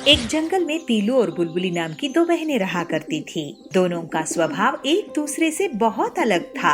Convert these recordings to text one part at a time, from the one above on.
एक जंगल में पीलू और बुलबुली नाम की दो बहनें रहा करती थी। दोनों का स्वभाव एक दूसरे से बहुत अलग था।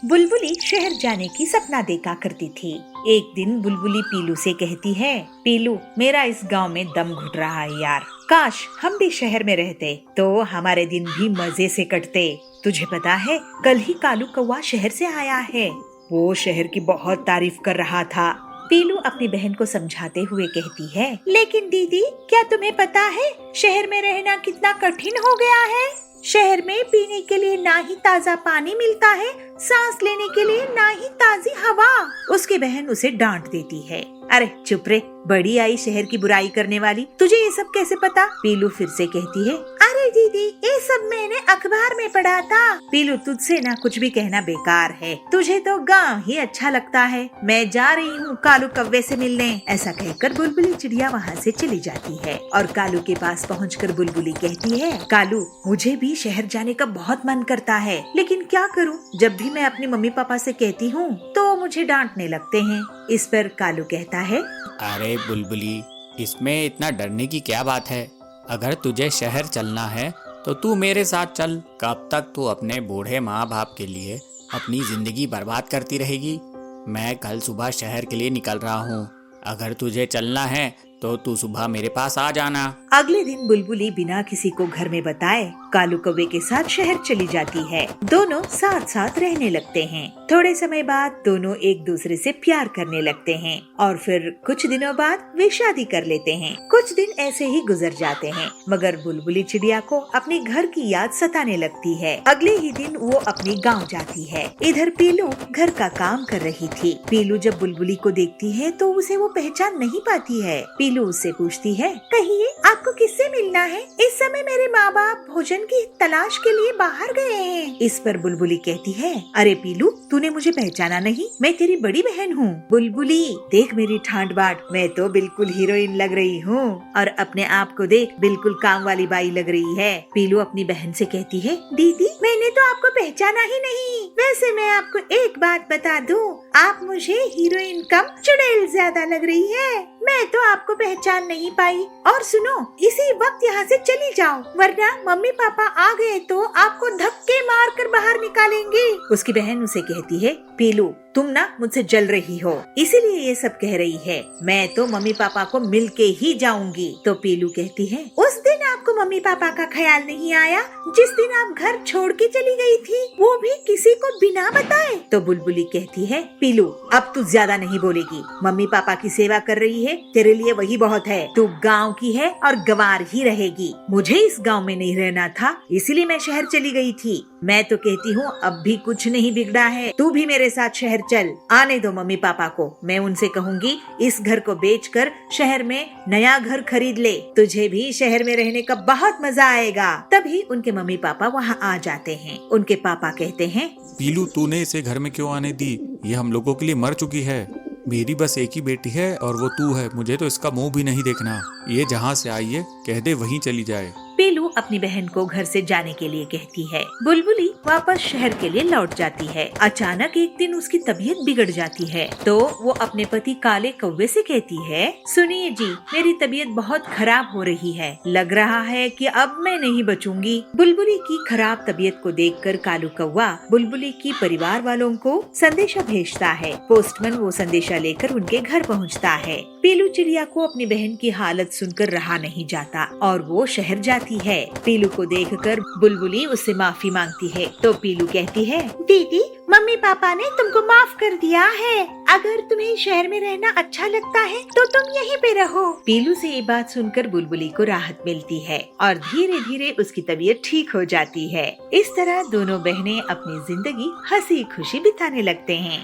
बुलबुली शहर जाने की सपना देखा करती थी। एक दिन बुलबुली पीलू से कहती है, पीलू मेरा इस गांव में दम घुट रहा है यार, काश हम भी शहर में रहते तो हमारे दिन भी मजे से कटते। तुझे पता है कल ही कालू कौवा शहर से आया है, वो शहर की बहुत तारीफ कर रहा था। पीलू अपनी बहन को समझाते हुए कहती है, लेकिन दीदी क्या तुम्हें पता है शहर में रहना कितना कठिन हो गया है। शहर में पीने के लिए ना ही ताज़ा पानी मिलता है, सांस लेने के लिए ना ही ताज़ी हवा। उसकी बहन उसे डांट देती है, अरे चुप रे, बड़ी आई शहर की बुराई करने वाली, तुझे ये सब कैसे पता। पीलू फिर से कहती है, अरे दीदी ये सब मैंने अखबार में पढ़ा था। पीलू तुझसे ना कुछ भी कहना बेकार है, तुझे तो गांव ही अच्छा लगता है, मैं जा रही हूँ कालू कौवे से मिलने। ऐसा कहकर बुलबुली चिड़िया वहाँ से चली जाती है और कालू के पास पहुँचकर बुलबुली कहती है, कालू मुझे भी शहर जाने का बहुत मन करता है, लेकिन क्या करूँ, जब भी मैं अपनी मम्मी पापा से कहती हूँ तो मुझे डांटने लगते हैं। इस पर कालू कहता है, अरे बुलबुली इसमें इतना डरने की क्या बात है, अगर तुझे शहर चलना है तो तू मेरे साथ चल। कब तक तू अपने बूढ़े माँ बाप के लिए अपनी जिंदगी बर्बाद करती रहेगी। मैं कल सुबह शहर के लिए निकल रहा हूँ, अगर तुझे चलना है तो तू सुबह मेरे पास आ जाना। अगले दिन बुलबुली बिना किसी को घर में बताए कालू कौवे के साथ शहर चली जाती है। दोनों साथ साथ रहने लगते हैं। थोड़े समय बाद दोनों एक दूसरे से प्यार करने लगते हैं और फिर कुछ दिनों बाद वे शादी कर लेते हैं। कुछ दिन ऐसे ही गुजर जाते हैं, मगर बुलबुली चिड़िया को अपने घर की याद सताने लगती है। अगले ही दिन वो अपने गाँव जाती है। इधर पीलू घर का काम कर रही थी। पीलू जब बुलबुली को देखती है तो उसे वो पहचान नहीं पाती है। पीलू उससे पूछती है, कहिए आपको किससे मिलना है, इस समय मेरे माँ बाप भोजन की तलाश के लिए बाहर गए हैं। इस पर बुलबुली कहती है, अरे पीलू तूने मुझे पहचाना नहीं, मैं तेरी बड़ी बहन हूँ। बुलबुली देख मेरी ठाट बाट, मैं तो बिल्कुल हीरोइन लग रही हूँ और अपने आप को देख बिल्कुल काम वाली बाई लग रही है। पीलू अपनी बहन से कहती है, दीदी मैंने तो आपको पहचाना ही नहीं। वैसे मैं आपको एक बात बता दूं, आप मुझे हीरोइन कम चुड़ैल ज्यादा लग रही है, मैं तो आपको पहचान नहीं पाई। और सुनो, इसी वक्त यहाँ से चली जाओ, वरना मम्मी पापा आ गए तो आपको धक्के मार कर बाहर निकालेंगे। उसकी बहन उसे कहती है, पीलू तुम ना मुझसे जल रही हो, इसीलिए ये सब कह रही है, मैं तो मम्मी पापा को मिल के ही जाऊंगी। तो पीलू कहती है, उस दिन आपको मम्मी पापा का ख्याल नहीं आया जिस दिन आप घर छोड़ के चली गई थी, वो भी किसी को बिना बताए। तो बुलबुली कहती है, पीलू अब तू ज्यादा नहीं बोलेगी, मम्मी पापा की सेवा कर रही है, तेरे लिए वही बहुत है। तू गाँव की है और गंवार ही रहेगी, मुझे इस गाँव में नहीं रहना था, इसीलिए मैं शहर चली गई थी। मैं तो कहती हूँ अब भी कुछ नहीं बिगड़ा है, तू भी मेरे साथ शहर चल। आने दो मम्मी पापा को, मैं उनसे कहूँगी इस घर को बेचकर शहर में नया घर खरीद ले, तुझे भी शहर में रहने का बहुत मजा आएगा। तभी उनके मम्मी पापा वहाँ आ जाते हैं। उनके पापा कहते हैं, पीलू तूने इसे घर में क्यों आने दी, ये हम लोगों के लिए मर चुकी है, मेरी बस एक ही बेटी है और वो तू है, मुझे तो इसका मुंह भी नहीं देखना, ये जहाँ से आई है कह दे वहीं चली जाए। पीलू अपनी बहन को घर से जाने के लिए कहती है। बुलबुली वापस शहर के लिए लौट जाती है। अचानक एक दिन उसकी तबीयत बिगड़ जाती है, तो वो अपने पति काले कौवे से कहती है, सुनिए जी मेरी तबीयत बहुत खराब हो रही है, लग रहा है कि अब मैं नहीं बचूंगी। बुलबुली की खराब तबीयत को देखकर कालू कौवा बुलबुली की परिवार वालों को संदेशा भेजता है। पोस्टमैन वो संदेशा लेकर उनके घर पहुँचता है। पीलू चिड़िया को अपनी बहन की हालत सुनकर रहा नहीं जाता और वो शहर जाती है। पीलू को देखकर बुलबुली उससे माफी मांगती है। तो पीलू कहती है, दीदी मम्मी पापा ने तुमको माफ कर दिया है, अगर तुम्हें शहर में रहना अच्छा लगता है तो तुम यहीं पे रहो। पीलू से ये बात सुनकर बुलबुली को राहत मिलती है और धीरे धीरे उसकी तबीयत ठीक हो जाती है। इस तरह दोनों बहनें अपनी जिंदगी हंसी खुशी बिताने लगते हैं।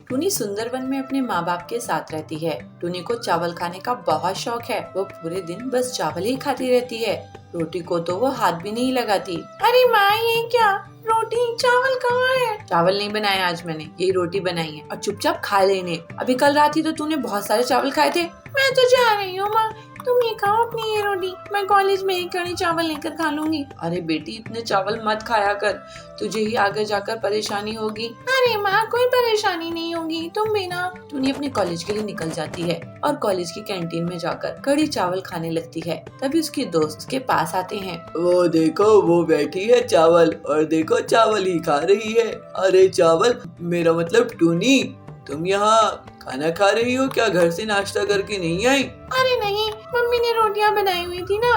टूनी सुंदरवन में अपने माँ बाप के साथ रहती है। टूनी को चावल खाने का बहुत शौक है, वो पूरे दिन बस चावल ही खाती रहती है, रोटी को तो वो हाथ भी नहीं लगाती। अरे माँ ये क्या, रोटी चावल कहाँ है? चावल नहीं बनाया आज मैंने, यही रोटी बनाई है और चुपचाप खा लेने। अभी कल रात ही तो तूने बहुत सारे चावल खाए थे। मैं तो जा रही हूँ माँ, तुम ये खाओ अपनी ये रोटी, मैं कॉलेज में एक कड़ी चावल लेकर खा लूंगी। अरे बेटी इतने चावल मत खाया कर, तुझे ही आगे जाकर परेशानी होगी। अरे माँ कोई परेशानी नहीं होगी, तुम भी ना। टूनी अपने कॉलेज के लिए निकल जाती है और कॉलेज की कैंटीन में जाकर कड़ी चावल खाने लगती है। तभी उसके दोस्त उसके पास आते हैं। वो देखो वो बैठी है चावल, और देखो चावल ही खा रही है। अरे चावल, मेरा मतलब टूनी, तुम यहाँ खाना खा रही हो क्या? घर से नाश्ता करके नहीं आई? अरे नहीं, मम्मी ने रोटियां बनाई हुई थी ना,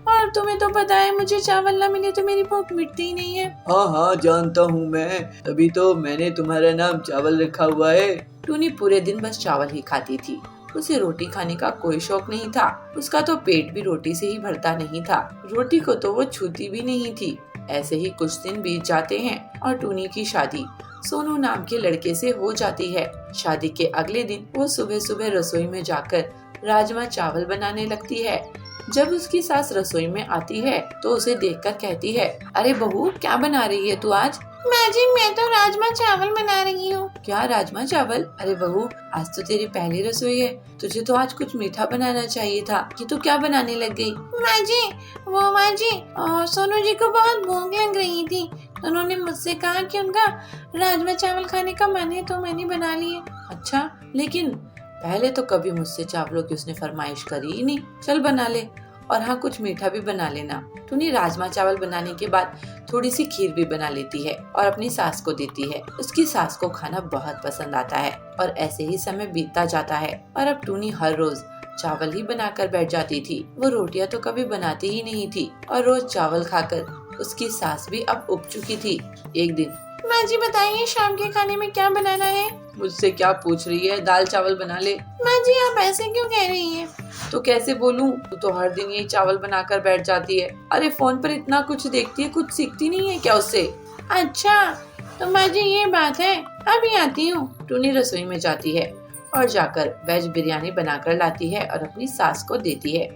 और तुम्हें तो पता है मुझे चावल ना मिले तो मेरी भूख मिटती ही नहीं है। हाँ हाँ जानता हूँ मैं, तभी तो मैंने तुम्हारा नाम चावल रखा हुआ है। टूनी पूरे दिन बस चावल ही खाती थी, उसे रोटी खाने का कोई शौक नहीं था। उसका तो पेट भी रोटी से ही भरता नहीं था, रोटी को तो वो छूती भी नहीं थी। ऐसे ही कुछ दिन बीत जाते हैं और टूनी की शादी सोनू नाम के लड़के से हो जाती है। शादी के अगले दिन वो सुबह सुबह रसोई में जाकर राजमा चावल बनाने लगती है। जब उसकी सास रसोई में आती है तो उसे देखकर कहती है, अरे बहू क्या बना रही है तू आज? माँ जी मैं तो राजमा चावल बना रही हूँ। क्या राजमा चावल? अरे बहू आज तो तेरी पहली रसोई है, तुझे तो आज कुछ मीठा बनाना चाहिए था, कि तू क्या बनाने लग गई? माँ जी सोनू जी को बहुत भूख लग रही थी, तो उन्होंने मुझसे कहा कि उनका राजमा चावल खाने का मन है, तो मैंने बना लिए। अच्छा, लेकिन पहले तो कभी मुझसे चावलों की उसने फरमाइश करी ही नहीं। चल बना ले, और हाँ कुछ मीठा भी बना लेना। टूनी राजमा चावल बनाने के बाद थोड़ी सी खीर भी बना लेती है और अपनी सास को देती है। उसकी सास को खाना बहुत पसंद आता है और ऐसे ही समय बीतता जाता है और अब टूनी हर रोज चावल ही बनाकर बैठ जाती थी। वो रोटियां तो कभी बनाती ही नहीं थी और रोज चावल खाकर उसकी सास भी अब उब चुकी थी। एक दिन, माँ जी बताइए शाम के खाने में क्या बनाना है? मुझसे क्या पूछ रही है, दाल चावल बना ले। माँ जी आप ऐसे क्यों कह रही हैं? तो कैसे बोलूं, तू तो हर दिन यही चावल बनाकर बैठ जाती है। अरे फोन पर इतना कुछ देखती है, कुछ सीखती नहीं है क्या उससे? अच्छा तो माँ जी ये बात है, अभी आती हूँ। टूनी रसोई में जाती है और जाकर वेज बिरयानी बनाकर लाती है और अपनी सास को देती है।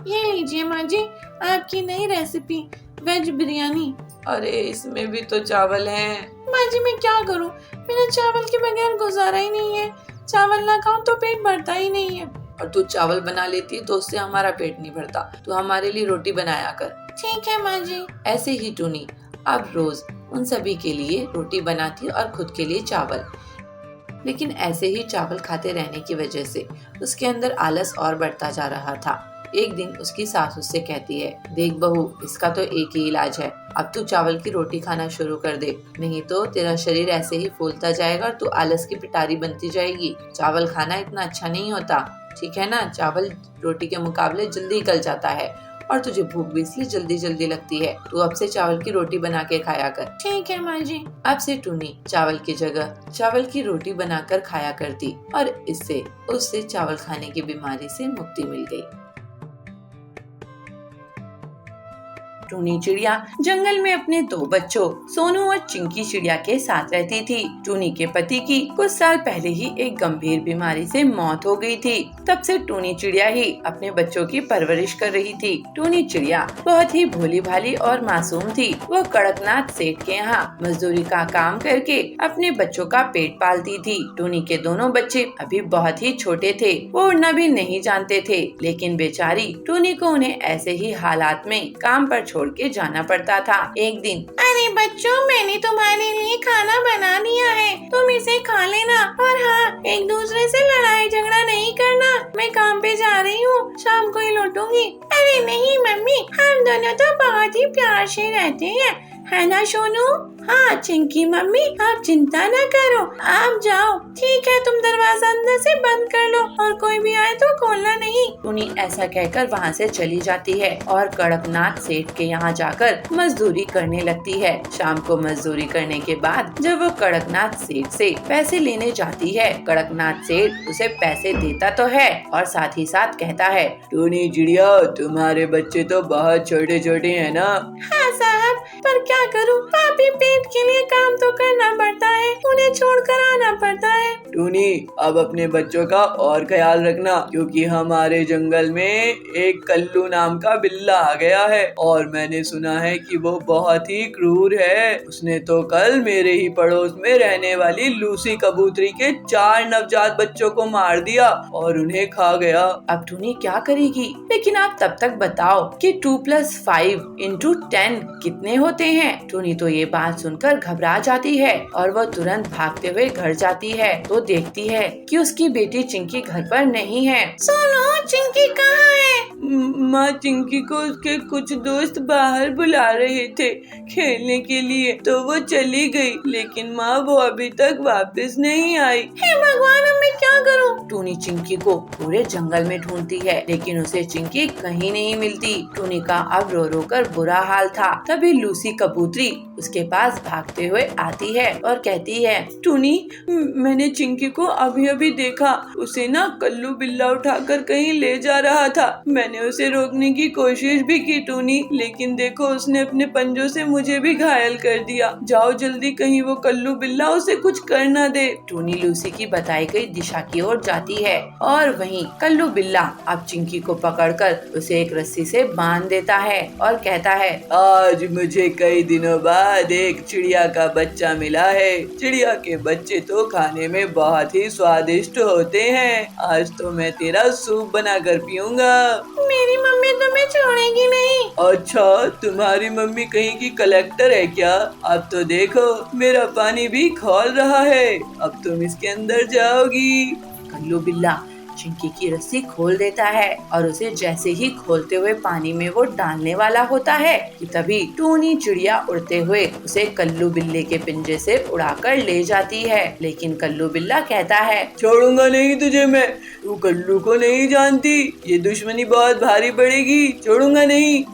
ये लीजिए माँ जी आपकी नई रेसिपी वेज बिरयानी। अरे इसमें भी तो चावल हैं। माँ जी मैं क्या करूँ, मेरा चावल के बगैर गुजारा ही नहीं है, चावल ना खाऊं तो पेट भरता ही नहीं है। और तू चावल बना लेती है तो उससे हमारा पेट नहीं भरता, तू हमारे लिए रोटी बनाया कर। ठीक है माँ जी। ऐसे ही टूनी अब रोज उन सभी के लिए रोटी बनाती और खुद के लिए चावल। लेकिन ऐसे ही चावल खाते रहने की वजह से उसके अंदर आलस और बढ़ता जा रहा था। एक दिन उसकी सास उससे कहती है, देख बहू इसका तो एक ही इलाज है, अब तू चावल की रोटी खाना शुरू कर दे, नहीं तो तेरा शरीर ऐसे ही फूलता जाएगा और तू आलस की पिटारी बनती जाएगी। चावल खाना इतना अच्छा नहीं होता, ठीक है ना? चावल रोटी के मुकाबले जल्दी गल जाता है और तुझे भूख भी इसलिए जल्दी जल्दी लगती है। तू अब से चावल की रोटी बना के खाया कर। ठीक है माँ जी। अब से टूनी चावल की जगह चावल की रोटी बनाकर खाया करती और इससे उससे चावल खाने की बीमारी से मुक्ति मिल गई। टूनी चिड़िया जंगल में अपने दो बच्चों सोनू और चिंकी चिड़िया के साथ रहती थी। टूनी के पति की कुछ साल पहले ही एक गंभीर बीमारी से मौत हो गई थी। तब से टूनी चिड़िया ही अपने बच्चों की परवरिश कर रही थी। टूनी चिड़िया बहुत ही भोली भाली और मासूम थी। वो कड़कनाथ सेठ के यहाँ मजदूरी का काम करके अपने बच्चों का पेट पालती थी। टूनी के दोनों बच्चे अभी बहुत ही छोटे थे, वो उड़ना भी नहीं जानते थे, लेकिन बेचारी टूनी को उन्हें ऐसे ही हालात में काम पर छोड़ के जाना पड़ता था। एक दिन, अरे बच्चों मैंने तुम्हारे लिए खाना बना दिया है, तुम इसे खा लेना, और हाँ एक दूसरे से लड़ाई झगड़ा नहीं करना, मैं काम पे जा रही हूँ, शाम को ही लौटूंगी। अरे नहीं मम्मी, हम दोनों तो बहुत ही प्यार से रहते हैं, है ना सोनू? हाँ चिंकी मम्मी आप चिंता न करो, आप जाओ। ठीक है तुम दरवाजा अंदर से बंद कर लो और कोई भी आए तो खोलना नहीं। टूनी ऐसा कहकर वहाँ से चली जाती है और कड़कनाथ सेठ के यहाँ जाकर मजदूरी करने लगती है। शाम को मजदूरी करने के बाद जब वो कड़कनाथ सेठ से पैसे लेने जाती है, कड़कनाथ सेठ उसे पैसे देता तो है और साथ ही साथ कहता है, टूनी चिड़िया तुम्हारे बच्चे तो बहुत छोटे छोटे हैं ना? हाँ साहब, पर क्या करूँ, पापी पेट के लिए काम तो करना पड़ता है, उन्हें छोड़कर आना पड़ता है। टूनी अब अपने बच्चों का और ख्याल रखना, क्योंकि हमारे जंगल में एक कल्लू नाम का बिल्ला आ गया है और मैंने सुना है कि वो बहुत ही क्रूर है। उसने तो कल मेरे ही पड़ोस में रहने वाली लूसी कबूतरी के 4 नवजात बच्चों को मार दिया और उन्हें खा गया। अब टूनी क्या करेगी? लेकिन आप तब तक बताओ कि 2 + 5 × 10 कितने होते हैं? टूनी तो ये बात सुनकर घबरा जाती है और वो तुरंत भागते हुए घर जाती है तो देखती है कि उसकी बेटी चिंकी घर पर नहीं है। सुनो, चिंकी कहाँ है? माँ, चिंकी को उसके कुछ दोस्त बाहर बुला रहे थे खेलने के लिए, तो वो चली गई, लेकिन माँ वो अभी तक वापस नहीं आई। हे भगवान, अब मैं क्या करूं? टूनी चिंकी को पूरे जंगल में ढूंढती है, लेकिन उसे चिंकी कहीं नहीं मिलती। टूनी का अब रो रो कर बुरा हाल था। तभी लूसी कबूतरी उसके पास भागते हुए आती है और कहती है, टूनी, मैंने चिंकी को अभी अभी देखा। उसे ना कल्लू बिल्ला उठाकर कहीं ले जा रहा था। मैंने उसे रोकने की कोशिश भी की टूनी, लेकिन देखो उसने अपने पंजों से मुझे भी घायल कर दिया। जाओ जल्दी, कहीं वो कल्लू बिल्ला उसे कुछ कर ना दे। टूनी लूसी की बताई गई दिशा की ओर जाती है और वहीं कल्लू बिल्ला अब चिंकी को पकड़कर उसे एक रस्सी से बांध देता है और कहता है, आज मुझे कई दिनों बाद एक चिड़िया का बच्चा मिला है। चिड़िया के बच्चे तो खाने में बहुत ही स्वादिष्ट होते हैं। आज तो मैं तेरा सूप बनाकर पीऊंगा। मेरी मम्मी तुम्हें छोड़ेगी नहीं। अच्छा, तुम्हारी मम्मी कहीं की कलेक्टर है क्या? अब तो देखो मेरा पानी भी खौल रहा है, अब तुम इसके अंदर जाओगी। कल्लू बिल्ला चिंकी की रस्सी खोल देता है और उसे जैसे ही खोलते हुए पानी में वो डालने वाला होता है कि तभी टूनी चिड़िया उड़ते हुए उसे कल्लू बिल्ले के पिंजे से उड़ाकर ले जाती है। लेकिन कल्लू बिल्ला कहता है, छोड़ूंगा नहीं तुझे मैं। तू कल्लू को नहीं जानती, ये दुश्मनी बहुत भारी पड़ेगी। छोड़ूंगा नहीं।